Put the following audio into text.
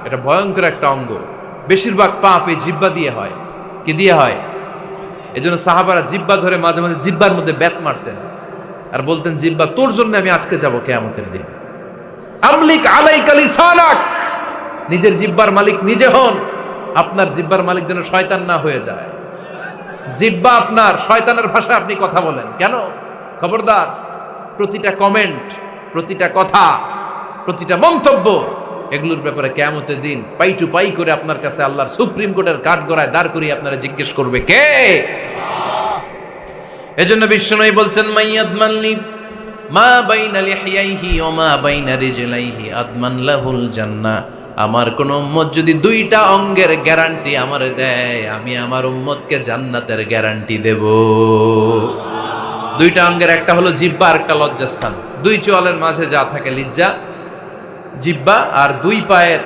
এটা ভয়ঙ্কর একটা অঙ্গ। বেশিরভাগ পাপ এই জিহ্বা দিয়ে হয়। কি দিয়ে হয়? এজন্য সাহাবারা জিহ্বা ধরে মাঝে মাঝে জিহ্বার মধ্যে ব্যাত মারতেন আর বলতেন, জিহ্বা তোর জন্য আমি আটকে যাব কিয়ামতের দিন। আমলিক আলাইকা লিসানাক, নিজের জিহ্বার মালিক নিজে হন। আপনার জিহ্বার মালিক যেন শয়তান না হয়ে যায়। জিহ্বা আপনার, শয়তানের ভাষায় আপনি কথা বলেন কেন? খবরদার, প্রতিটা কমেন্ট, প্রতিটা কথা, প্রতিটা মন্তব্য, এগুলোর ব্যাপারে কিয়ামতের দিন পাই টু পাই করে আপনার কাছে আল্লাহর সুপ্রিম কোর্টের কাঠগড়ায় দাঁড় করিয়ে আপনারা জিজ্ঞেস করবে কে? এজন্য বিশ্বনবী বলছেন, মাইয়াদমানলি মা বাইনা লিহিয়াইহি ওয়া মা বাইনা রিজলাইহি আদমান লাহুল জান্নাহ। আমার কোন উম্মত যদি দুইটা অঙ্গের গ্যারান্টি আমারে দেয়, আমি আমার উম্মতকে জান্নাতের গ্যারান্টি দেব। দুইটা অঙ্গের, একটা হলো জিহ্বা আর একটা লজ্জাস্থান। দুই চোয়ালের মাঝে যা থাকে লিজ্জা, জিহ্বা, আর দুই পায়ের